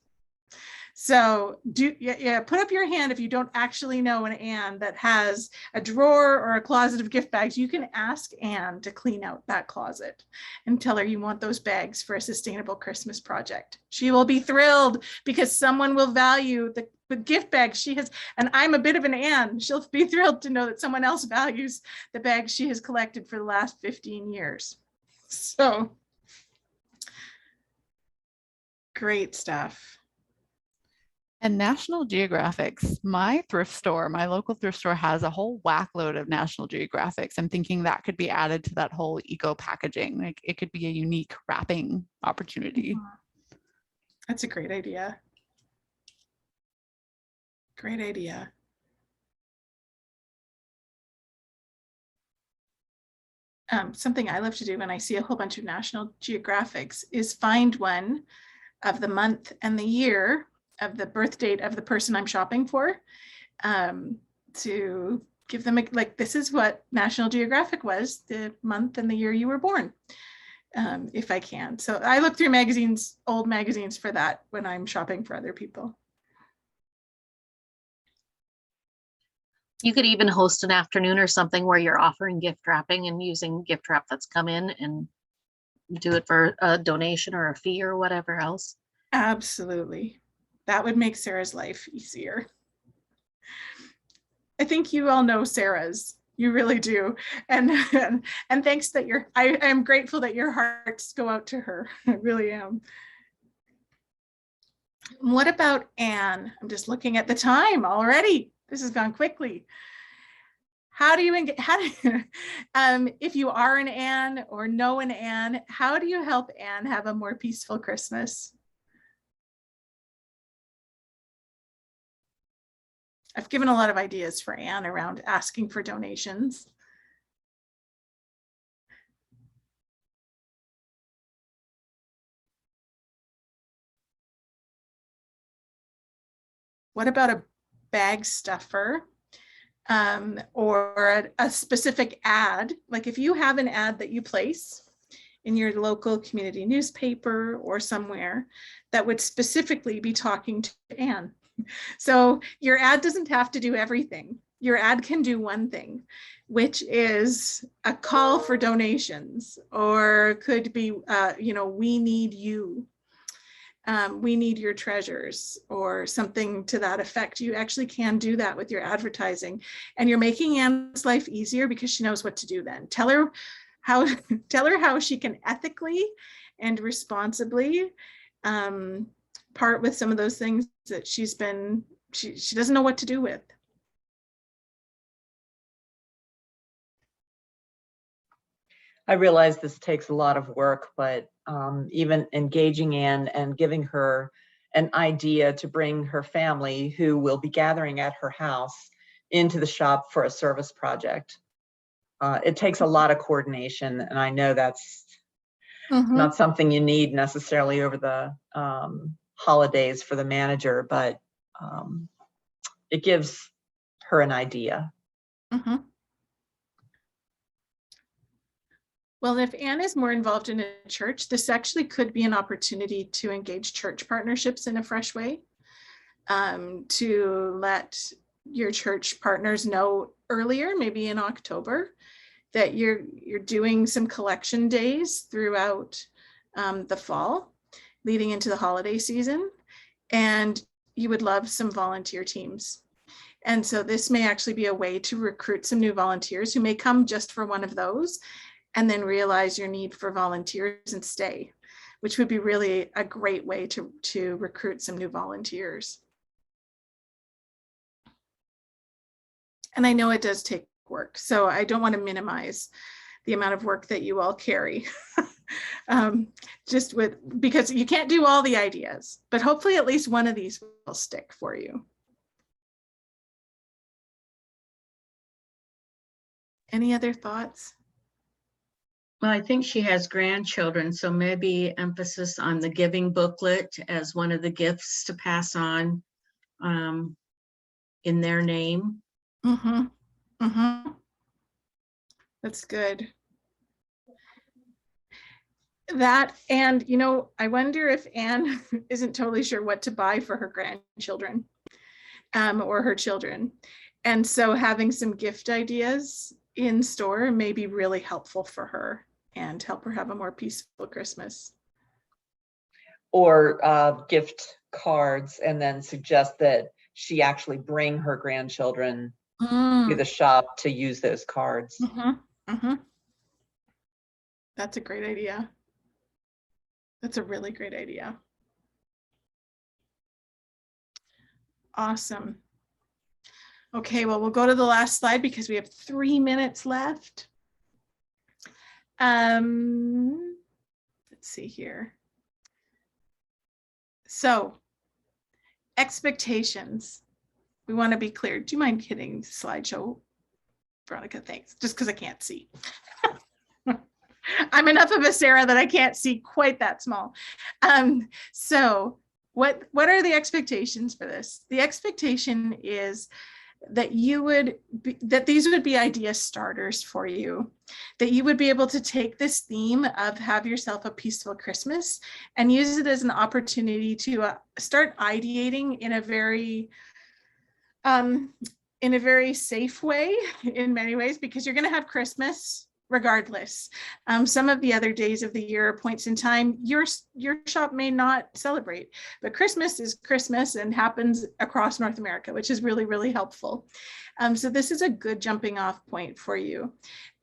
So put up your hand if you don't actually know an Anne that has a drawer or a closet of gift bags. You can ask Anne to clean out that closet and tell her you want those bags for a sustainable Christmas project. She will be thrilled, because someone will value the gift bags she has. And I'm a bit of an Anne. She'll be thrilled to know that someone else values the bags she has collected for the last 15 years. So great stuff. And National Geographics, my thrift store, my local thrift store has a whole whack load of National Geographics. I'm thinking that could be added to that whole eco packaging. Like it could be a unique wrapping opportunity. That's a great idea. Great idea. Something I love to do when I see a whole bunch of National Geographics is find one of the month and the year of the birth date of the person I'm shopping for, to give them like, this is what National Geographic was, the month and the year you were born, if I can. So I look through magazines, old magazines for that when I'm shopping for other people. You could even host an afternoon or something where you're offering gift wrapping and using gift wrap that's come in, and do it for a donation or a fee or whatever else. Absolutely. That would make Sarah's life easier. I think you all know Sarah's. You really do. And thanks that I am grateful that your hearts go out to her. I really am. What about Anne? I'm just looking at the time already. This has gone quickly. If you are an Anne or know an Anne, how do you help Anne have a more peaceful Christmas? I've given a lot of ideas for Anne around asking for donations. What about a bag stuffer, or a specific ad? Like if you have an ad that you place in your local community newspaper or somewhere that would specifically be talking to Anne. So your ad doesn't have to do everything. Your ad can do one thing, which is a call for donations, or could be, we need you. We need your treasures, or something to that effect. You actually can do that with your advertising, and you're making Anne's life easier because she knows what to do then. Tell her how she can ethically and responsibly part with some of those things that she doesn't know what to do with. I realize this takes a lot of work, but even engaging Anne and giving her an idea to bring her family, who will be gathering at her house, into the shop for a service project. It takes a lot of coordination, and I know that's not something you need necessarily over the holidays for the manager, but it gives her an idea. Well, if Anne is more involved in a church, this actually could be an opportunity to engage church partnerships in a fresh way, to let your church partners know earlier, maybe in October, that you're doing some collection days throughout the fall, leading into the holiday season, and you would love some volunteer teams. And so this may actually be a way to recruit some new volunteers who may come just for one of those, and then realize your need for volunteers and stay, which would be really a great way to recruit some new volunteers. And I know it does take work, so I don't want to minimize the amount of work that you all carry. Because you can't do all the ideas, but hopefully at least one of these will stick for you. Any other thoughts? Well, I think she has grandchildren, so maybe emphasis on the giving booklet as one of the gifts to pass on in their name. That's good. That, and I wonder if Anne isn't totally sure what to buy for her grandchildren or her children. And so having some gift ideas in store may be really helpful for her and help her have a more peaceful Christmas. Or gift cards, and then suggest that she actually bring her grandchildren to the shop to use those cards. That's a great idea. That's a really great idea. Awesome. Okay, well, we'll go to the last slide because we have 3 minutes left. Let's see here. So, expectations. We want to be clear. Do you mind hitting slideshow, Veronica? Thanks. Just because I can't see. I'm enough of a Sarah that I can't see quite that small. So what are the expectations for this? The expectation is that these would be idea starters for you, that you would be able to take this theme of have yourself a peaceful Christmas and use it as an opportunity to start ideating in a very safe way in many ways, because you're going to have Christmas regardless. Some of the other days of the year or points in time, your shop may not celebrate, but Christmas is Christmas and happens across North America, which is really, really helpful. So this is a good jumping off point for you.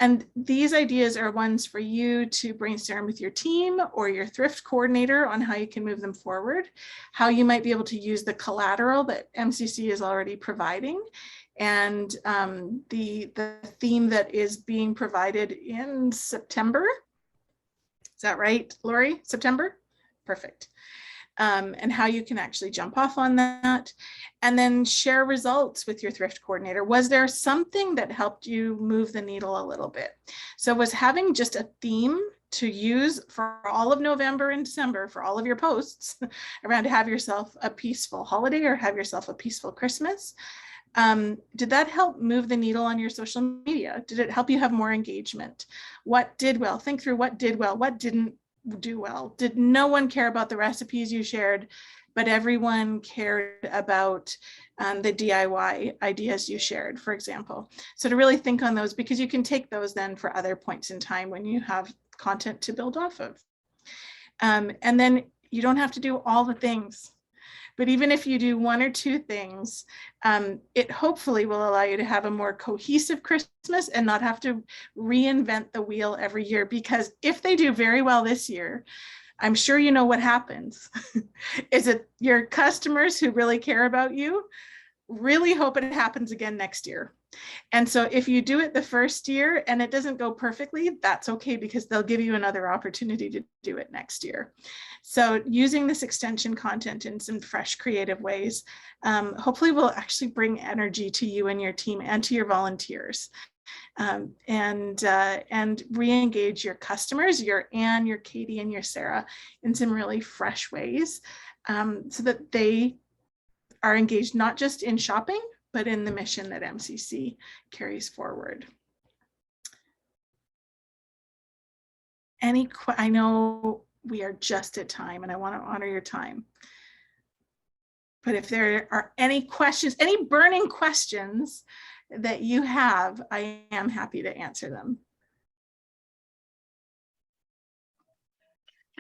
And these ideas are ones for you to brainstorm with your team or your thrift coordinator on how you can move them forward, how you might be able to use the collateral that MCC is already providing, and the theme that is being provided in September. Is that right, Lori? September? Perfect. And how you can actually jump off on that, and then share results with your thrift coordinator. Was there something that helped you move the needle a little bit? So was having just a theme to use for all of November and December for all of your posts around have yourself a peaceful holiday or have yourself a peaceful Christmas? Did that help move the needle on your social media? Did it help you have more engagement? What did well? Think through what did well, what didn't do well. Did no one care about the recipes you shared, but everyone cared about the DIY ideas you shared, for example? So to really think on those, because you can take those then for other points in time when you have content to build off of. And then you don't have to do all the things. But even if you do 1 or 2 things, it hopefully will allow you to have a more cohesive Christmas and not have to reinvent the wheel every year. Because if they do very well this year, I'm sure you know what happens. Is it your customers who really care about you really hope it happens again next year? And so if you do it the first year and it doesn't go perfectly, that's okay, because they'll give you another opportunity to do it next year. So using this extension content in some fresh, creative ways, hopefully will actually bring energy to you and your team and to your volunteers, and re-engage your customers, your Anne, your Katie, and your Sarah in some really fresh ways, so that they are engaged not just in shopping, but in the mission that MCC carries forward. I know we are just at time and I want to honor your time. But if there are any questions, any burning questions that you have, I am happy to answer them.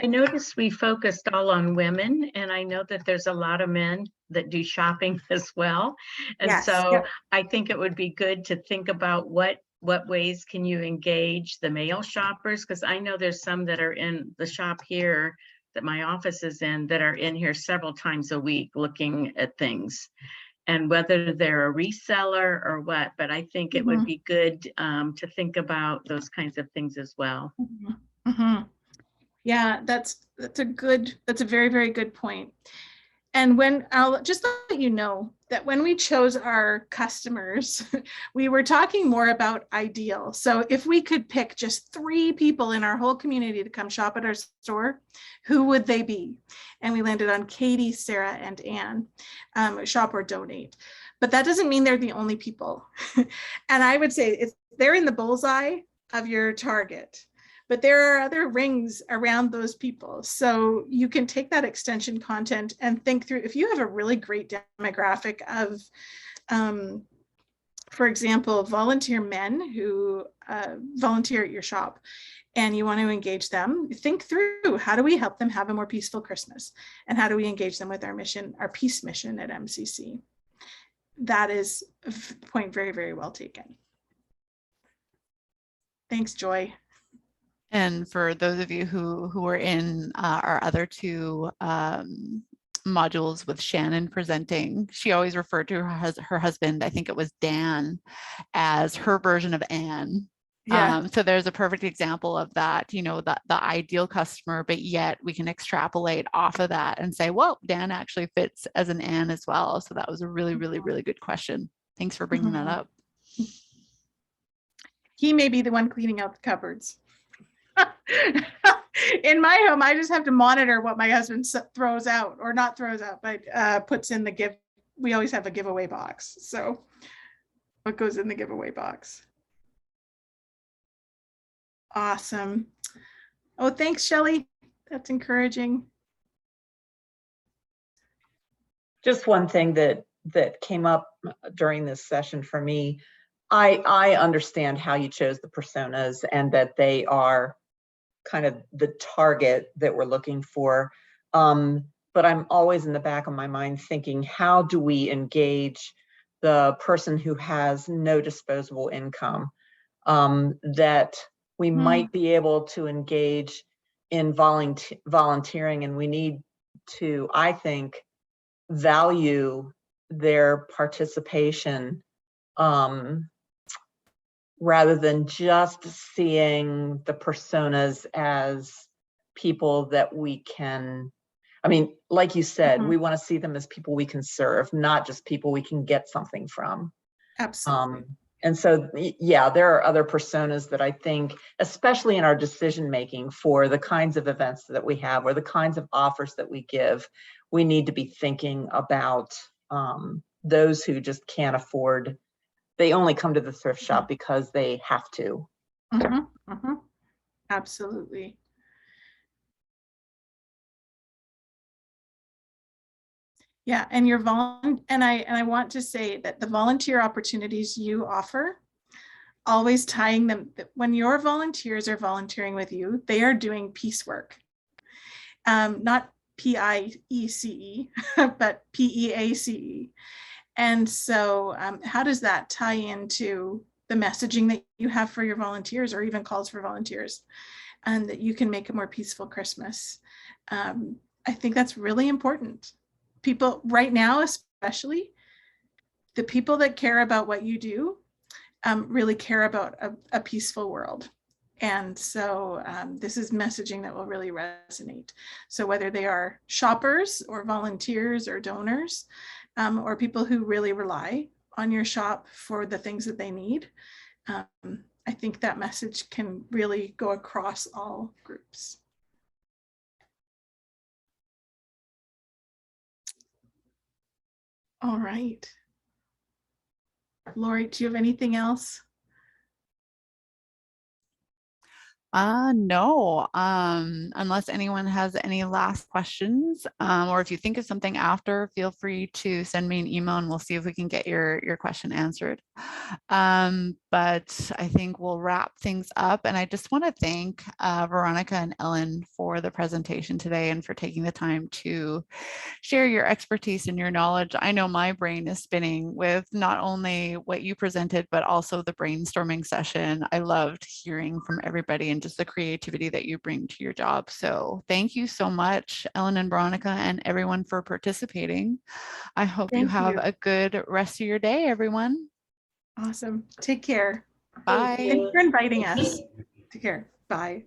I noticed we focused all on women, and I know that there's a lot of men that do shopping as well. And Yes, so yep. I think it would be good to think about what ways can you engage the male shoppers? Because I know there's some that are in the shop here that my office is in that are in here several times a week looking at things, and whether they're a reseller or what, but I think it would be good to think about those kinds of things as well. Yeah, that's a very, very good point. And when I'll just let you know that when we chose our customers, we were talking more about ideal. So if we could pick just 3 people in our whole community to come shop at our store, who would they be? And we landed on Katie, Sarah, and Anne, shop or donate. But that doesn't mean they're the only people. And I would say they're in the bullseye of your target. But there are other rings around those people. So you can take that extension content and think through, if you have a really great demographic of, for example, volunteer men who volunteer at your shop, and you want to engage them, think through, how do we help them have a more peaceful Christmas? And how do we engage them with our mission, our peace mission at MCC? That is a point very, very well taken. Thanks, Joy. And for those of you who were in our other 2 modules with Shannon presenting, she always referred to her husband, I think it was Dan, as her version of Anne. Yeah. So there's a perfect example of that, the ideal customer, but yet we can extrapolate off of that and say, well, Dan actually fits as an Anne as well. So that was a really, really, really good question. Thanks for bringing that up. He may be the one cleaning out the cupboards. In my home, I just have to monitor what my husband throws out, or not throws out, but puts in the gift. We always have a giveaway box. So what goes in the giveaway box? Awesome. Oh, thanks, Shelley. That's encouraging. Just one thing that came up during this session for me, I understand how you chose the personas and that they are kind of the target that we're looking for. But I'm always in the back of my mind thinking, how do we engage the person who has no disposable income, that we might be able to engage in volunteering, and we need to, I think, value their participation, rather than just seeing the personas as people that we can, I mean, like you said, we want to see them as people we can serve, not just people we can get something from. Absolutely. And so, yeah, there are other personas that I think, especially in our decision making for the kinds of events that we have or the kinds of offers that we give, we need to be thinking about those who just can't afford. They only come to the thrift shop because they have to. Absolutely. Yeah, and I want to say that the volunteer opportunities you offer, always tying them, when your volunteers are volunteering with you, they are doing piecework. Not PIECE, but PEACE. And so how does that tie into the messaging that you have for your volunteers, or even calls for volunteers, and that you can make a more peaceful Christmas? I think that's really important. People right now, especially the people that care about what you do, really care about a peaceful world. And so this is messaging that will really resonate. So whether they are shoppers or volunteers or donors, or people who really rely on your shop for the things that they need, I think that message can really go across all groups. All right. Lori, do you have anything else? No, unless anyone has any last questions, or if you think of something after, feel free to send me an email and we'll see if we can get your question answered. But I think we'll wrap things up, and I just want to thank Veronica and Ellen for the presentation today and for taking the time to share your expertise and your knowledge. I know my brain is spinning with not only what you presented, but also the brainstorming session. I loved hearing from everybody and just the creativity that you bring to your job. So thank you so much, Ellen and Veronica, and everyone for participating. I hope you have a good rest of your day, everyone. Awesome. Take care. Bye. Thanks for inviting us. Take care. Bye.